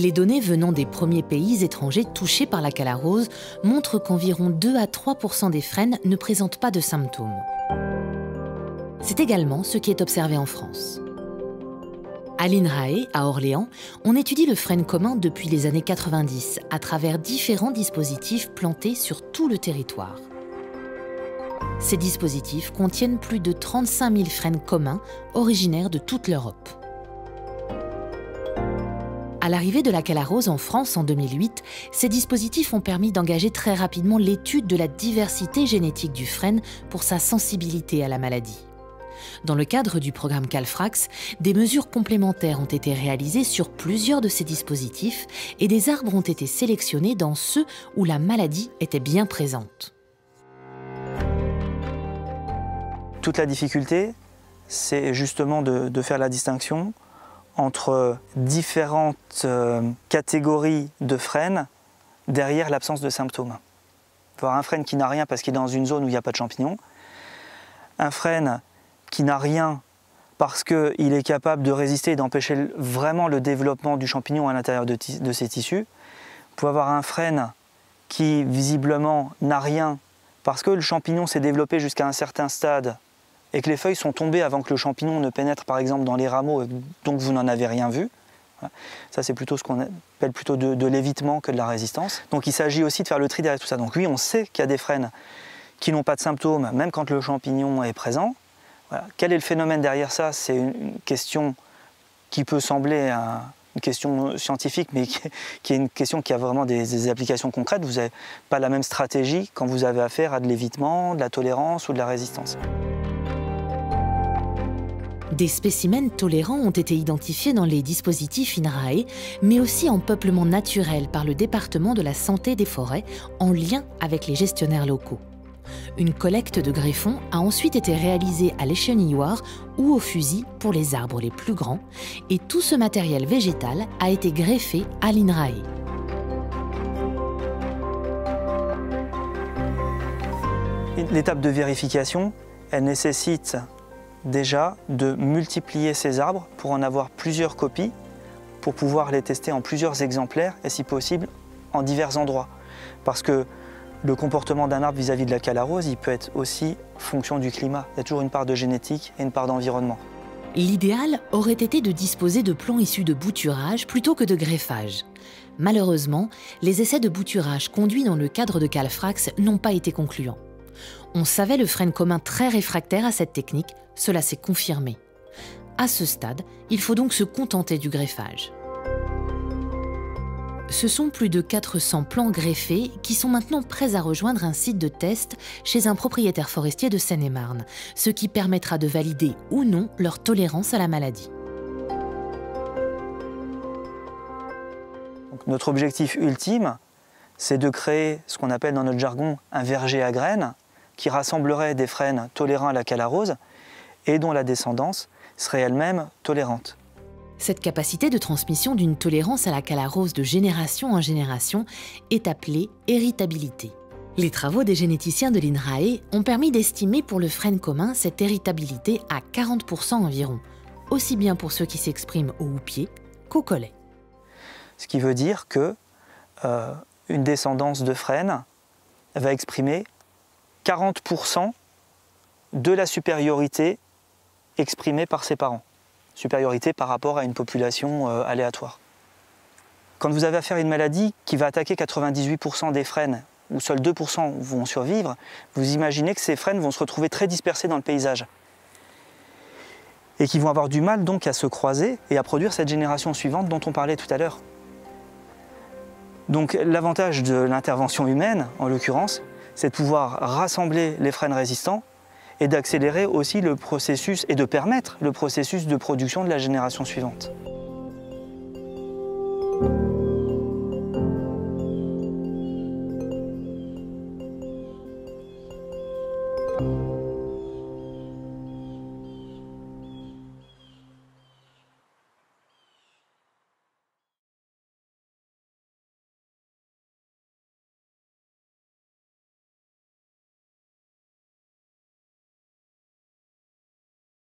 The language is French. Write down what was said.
Les données venant des premiers pays étrangers touchés par la calarrhose montrent qu'environ 2 à 3% des frênes ne présentent pas de symptômes. C'est également ce qui est observé en France. À l'INRAE, à Orléans, on étudie le frêne commun depuis les années 90 à travers différents dispositifs plantés sur tout le territoire. Ces dispositifs contiennent plus de 35 000 frênes communs originaires de toute l'Europe. À l'arrivée de la calarrhose en France en 2008, ces dispositifs ont permis d'engager très rapidement l'étude de la diversité génétique du frêne pour sa sensibilité à la maladie. Dans le cadre du programme Calfrax, des mesures complémentaires ont été réalisées sur plusieurs de ces dispositifs et des arbres ont été sélectionnés dans ceux où la maladie était bien présente. Toute la difficulté, c'est justement de faire la distinction entre différentes catégories de frênes derrière l'absence de symptômes. Voir un frêne qui n'a rien parce qu'il est dans une zone où il n'y a pas de champignons, un frêne qui n'a rien parce qu'il est capable de résister et d'empêcher vraiment le développement du champignon à l'intérieur de ses tissus. Vous pouvez avoir un frêne qui visiblement n'a rien parce que le champignon s'est développé jusqu'à un certain stade et que les feuilles sont tombées avant que le champignon ne pénètre par exemple dans les rameaux, donc vous n'en avez rien vu. Ça c'est plutôt ce qu'on appelle plutôt de l'évitement que de la résistance. Donc il s'agit aussi de faire le tri derrière tout ça. Donc oui, on sait qu'il y a des frênes qui n'ont pas de symptômes, même quand le champignon est présent. Voilà. Quel est le phénomène derrière ça? C'est une question qui peut sembler une question scientifique, mais qui est une question qui a vraiment des applications concrètes. Vous n'avez pas la même stratégie quand vous avez affaire à de l'évitement, de la tolérance ou de la résistance. Des spécimens tolérants ont été identifiés dans les dispositifs INRAE, mais aussi en peuplement naturel par le département de la santé des forêts, en lien avec les gestionnaires locaux. Une collecte de greffons a ensuite été réalisée à l'échenilloir ou au fusil pour les arbres les plus grands, et tout ce matériel végétal a été greffé à l'INRAE. L'étape de vérification, elle nécessite déjà de multiplier ces arbres pour en avoir plusieurs copies, pour pouvoir les tester en plusieurs exemplaires et si possible en divers endroits. Parce que le comportement d'un arbre vis-à-vis de la calarrhose, il peut être aussi fonction du climat. Il y a toujours une part de génétique et une part d'environnement. L'idéal aurait été de disposer de plants issus de bouturage plutôt que de greffage. Malheureusement, les essais de bouturage conduits dans le cadre de Calfrax n'ont pas été concluants. On savait le frêne commun très réfractaire à cette technique, cela s'est confirmé. À ce stade, il faut donc se contenter du greffage. Ce sont plus de 400 plants greffés qui sont maintenant prêts à rejoindre un site de test chez un propriétaire forestier de Seine-et-Marne, ce qui permettra de valider ou non leur tolérance à la maladie. Donc, notre objectif ultime, c'est de créer ce qu'on appelle dans notre jargon un verger à graines qui rassemblerait des frênes tolérants à la calarrhose et dont la descendance serait elle-même tolérante. Cette capacité de transmission d'une tolérance à la calarrhose de génération en génération est appelée héritabilité. Les travaux des généticiens de l'INRAE ont permis d'estimer pour le frêne commun cette héritabilité à 40% environ, aussi bien pour ceux qui s'expriment au houppier qu'au collet. Ce qui veut dire que une descendance de frêne va exprimer 40% de la supériorité exprimée par ses parents. Supériorité par rapport à une population aléatoire. Quand vous avez affaire à une maladie qui va attaquer 98% des frênes, où seuls 2% vont survivre, vous imaginez que ces frênes vont se retrouver très dispersés dans le paysage. Et qui vont avoir du mal donc à se croiser et à produire cette génération suivante dont on parlait tout à l'heure. Donc l'avantage de l'intervention humaine, en l'occurrence, c'est de pouvoir rassembler les frênes résistants et d'accélérer aussi le processus et de permettre le processus de production de la génération suivante.